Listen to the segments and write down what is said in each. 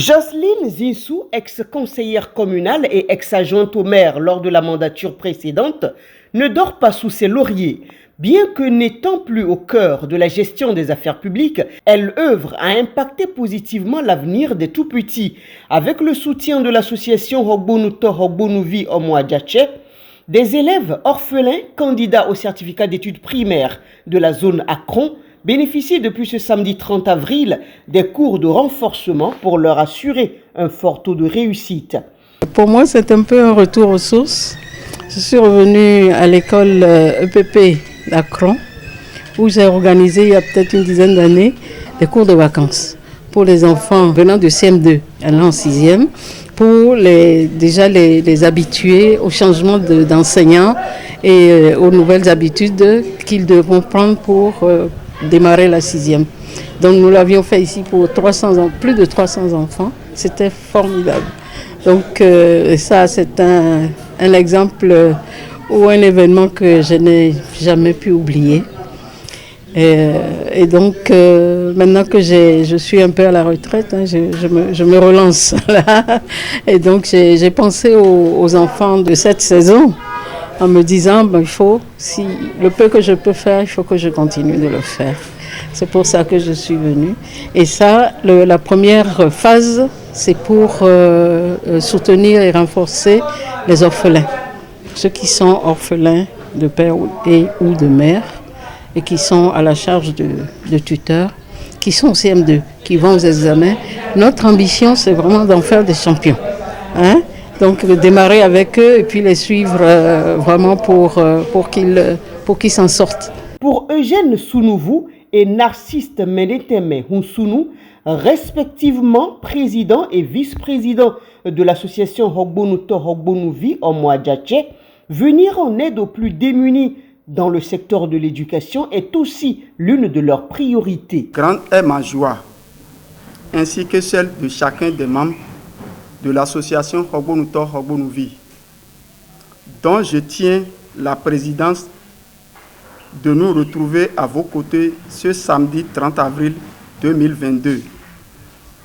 Jocelyne Zinsou, ex-conseillère communale et ex-adjointe au maire lors de la mandature précédente, ne dort pas sous ses lauriers. Bien que n'étant plus au cœur de la gestion des affaires publiques, elle œuvre à impacter positivement l'avenir des tout-petits. Avec le soutien de l'association Hogbonuto Hogbonuvi Omwadjache, des élèves orphelins candidats au certificat d'études primaires de la zone Akron bénéficient depuis ce samedi 30 avril des cours de renforcement pour leur assurer un fort taux de réussite. Pour moi, c'est un peu un retour aux sources. Je suis revenue à l'école EPP d'Akron, où j'ai organisé il y a peut-être une dizaine d'années des cours de vacances pour les enfants venant de CM2 allant en 6e, pour les habituer au changement d'enseignants et aux nouvelles habitudes qu'ils devront prendre pour démarrer la 6e. Donc nous l'avions fait ici pour plus de 300 enfants. C'était formidable. Donc ça, c'est un exemple ou un événement que je n'ai jamais pu oublier. Et donc maintenant que je suis un peu à la retraite, hein, je me relance là. Et donc j'ai pensé aux enfants de cette saison en me disant, il faut, si le peu que je peux faire, il faut que je continue de le faire. C'est pour ça que je suis venue. Et ça, la première phase, c'est pour soutenir et renforcer les orphelins. Ceux qui sont orphelins de père ou de mère et qui sont à la charge de tuteurs, qui sont au CM2, qui vont aux examens. Notre ambition, c'est vraiment d'en faire des champions. Hein? Donc démarrer avec eux et puis les suivre vraiment pour qu'ils s'en sortent. Pour Eugène Sounouvou et Narcisse Meneteme Hunsounou, respectivement président et vice-président de l'association Hogbonuto Hogbonuvi Omwadjache, venir en aide aux plus démunis dans le secteur de l'éducation est aussi l'une de leurs priorités. Grande est ma joie, ainsi que celle de chacun des membres de l'association Hogbonuto Hogbonuvi, dont je tiens la présidence, de nous retrouver à vos côtés ce samedi 30 avril 2022,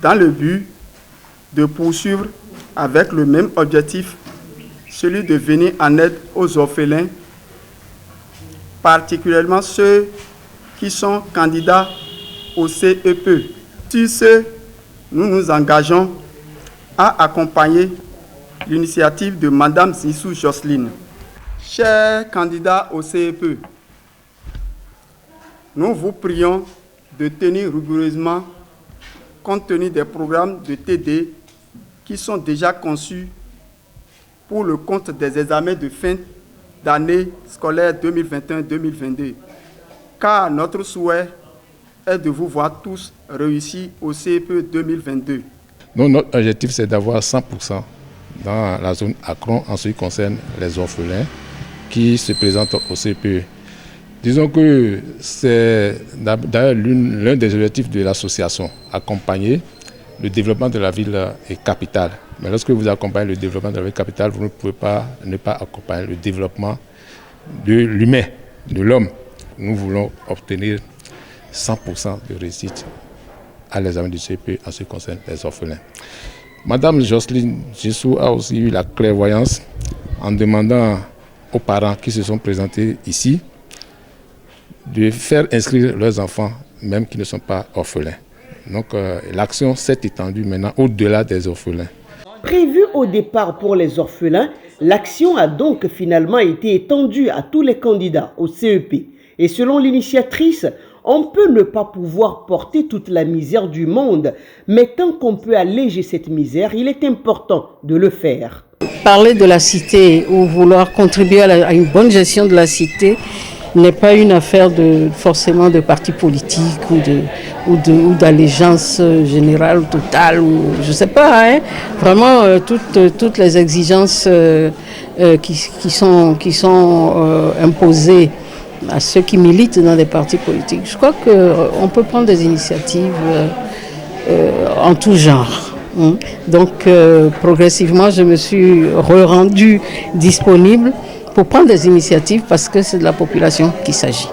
dans le but de poursuivre avec le même objectif, celui de venir en aide aux orphelins, particulièrement ceux qui sont candidats au CEP. Sur ce, nous nous engageons à accompagner l'initiative de Mme Zinsou Jocelyne. Chers candidats au CEP, nous vous prions de tenir rigoureusement compte tenu des programmes de TD qui sont déjà conçus pour le compte des examens de fin d'année scolaire 2021-2022. Car notre souhait est de vous voir tous réussir au CEP 2022. Donc, notre objectif, c'est d'avoir 100% dans la zone Akron en ce qui concerne les orphelins qui se présentent au CPE. Disons que c'est d'ailleurs l'un des objectifs de l'association, accompagner le développement de la ville et capitale. Mais lorsque vous accompagnez le développement de la ville capitale, vous ne pouvez pas ne pas accompagner le développement de l'humain, de l'homme. Nous voulons obtenir 100% de réussite à l'examen du CP en ce qui concerne les orphelins. Madame Jocelyne Zinsou a aussi eu la clairvoyance en demandant aux parents qui se sont présentés ici de faire inscrire leurs enfants, même qui ne sont pas orphelins. Donc l'action s'est étendue maintenant au-delà des orphelins. Prévue au départ pour les orphelins, l'action a donc finalement été étendue à tous les candidats au CEP. Et selon l'initiatrice, on peut ne pas pouvoir porter toute la misère du monde, mais tant qu'on peut alléger cette misère, il est important de le faire. Parler de la cité ou vouloir contribuer à une bonne gestion de la cité n'est pas une affaire forcément de parti politique ou d'allégeance générale ou totale, ou je ne sais pas. Hein. Vraiment, toutes les exigences qui sont imposées à ceux qui militent dans des partis politiques. Je crois qu'on peut prendre des initiatives en tout genre. Donc, progressivement, je me suis rendue disponible pour prendre des initiatives parce que c'est de la population qu'il s'agit.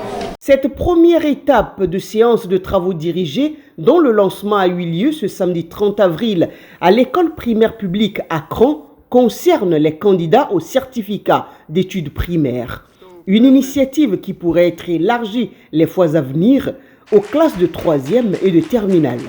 Cette première étape de séance de travaux dirigés, dont le lancement a eu lieu ce samedi 30 avril à l'école primaire publique à Cron, concerne les candidats au certificat d'études primaires. Une initiative qui pourrait être élargie les fois à venir aux classes de 3e et de terminale.